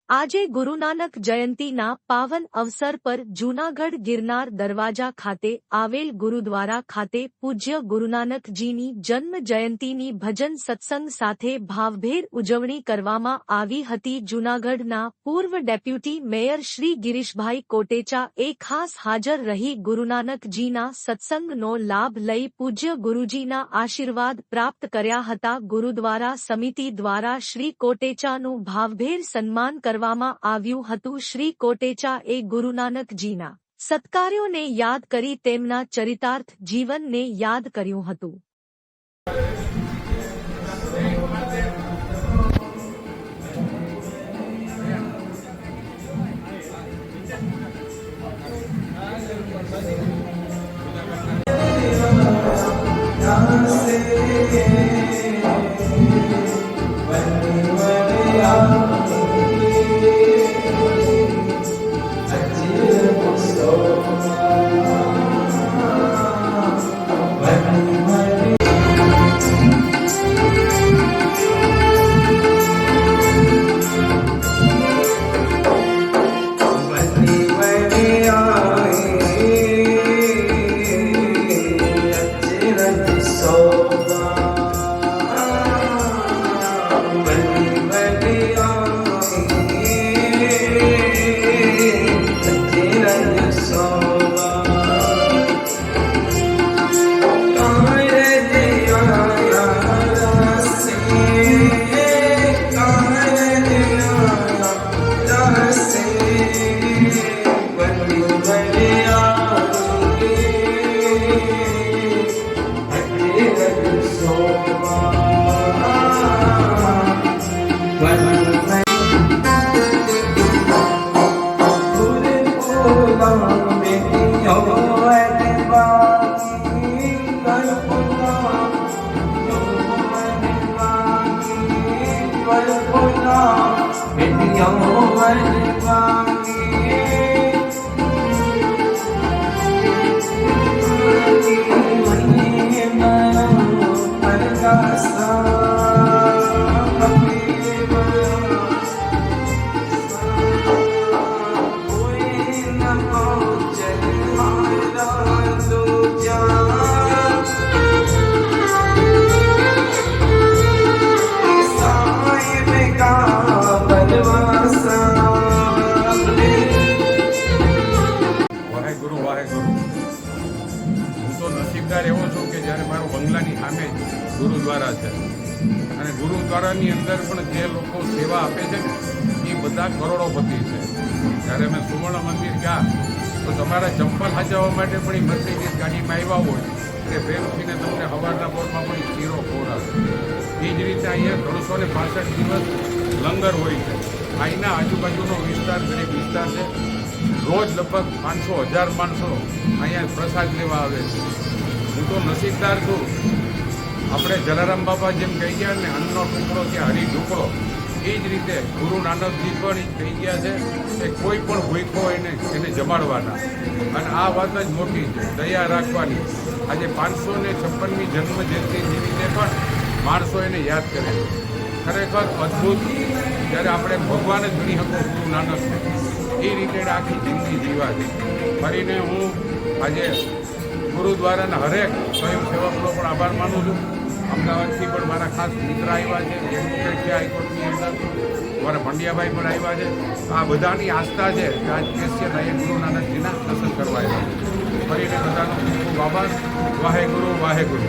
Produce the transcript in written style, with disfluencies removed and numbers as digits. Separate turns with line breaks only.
આજે ગુરુ નાનક જયંતીના પાવન અવસર પર જૂનાગઢ ગિરનાર દરવાજા ખાતે આવેલ ગુરુદ્વારા ખાતે પૂજ્ય ગુરુનાનકજીની જન્મ જયંતીની ભજન સત્સંગ સાથે ભાવભેર ઉજવણી કરવામાં આવી હતી। જૂનાગઢના પૂર્વ ડેપ્યુટી મેયર શ્રી ગિરીશભાઈ કોટેચા એ ખાસ હાજર રહી ગુરુનાનકજીના સત્સંગનો લાભ લઈ પૂજ્ય ગુરુજીના આશીર્વાદ પ્રાપ્ત કર્યા હતા। ગુરુદ્વારા સમિતિ દ્વારા શ્રી કોટેચાનું ભાવભેર સન્માન કરવામાં આવ્યું હતું। શ્રી કોટેચા એ ગુરુનાનકજીના સત્કાર્યોને યાદ કરી તેમના ચરિતાર્થ જીવનને યાદ કર્યું હતું।
એવો છું કે જ્યારે મારો બંગલાની સામે ગુરુદ્વારા છે અને ગુરુદ્વારાની અંદર પણ જે લોકો સેવા આપે છે ને એ બધા કરોડોપતિ છે। જ્યારે મેં સુવર્ણ મંદિર ગયા તો તમારા ચંપલ સાચવવા માટે પણ એ મર્સિડીઝ ગાડીમાં આવ્યા હોય તે ભેર ઉઠીને તમને સવારના પોરમાં પણ શીરો ખવડાવે। એ જ રીતે અહીંયા 365 દિવસ લંગર હોય છે। અહીંના આજુબાજુનો વિસ્તાર ગરીબ વિસ્તાર છે। રોજ લગભગ 500,000 માણસો અહીંયા પ્રસાદ લેવા આવે છે। હું તો નસીબદાર છું। આપણે જલારામ બાપા જેમ કહી ગયા ને અન્નનો ટુકડો કે હરી ટુકડો, એ જ રીતે ગુરુ નાનકજી પણ કહી ગયા છે કે કોઈ પણ ભૂખો હોય એને જમાડવાના, અને આ વાત જ મોટી છે, દયા રાખવાની। આજે 556મી જન્મ જયંતિ નિમિત્તે પણ માણસો એને યાદ કરે છે। ખરેખર અદ્ભુત। જ્યારે આપણે ભગવાન જ ગણી શકો ગુરુ નાનકને, એ રીતે આખી જિંદગી જીવા છે। ફરીને હું આજે ગુરુદ્વારાના હરેક સ્વયંસેવકનો પણ આભાર માનું છું। અમદાવાદથી પણ મારા ખાસ મિત્ર આવ્યા છે, એડવોકેટ છે હાઈકોર્ટની અંદર, મારા પંડ્યાભાઈ પણ આવ્યા છે। આ બધાની આસ્થા છે કે આજ કેશિયા ગુરુ નાનકજીના દર્શન કરવા આવ્યા છે। ફરીને બધાનો ખૂબ ખૂબ આભાર। વાહેગુરુ વાહેગુરુ।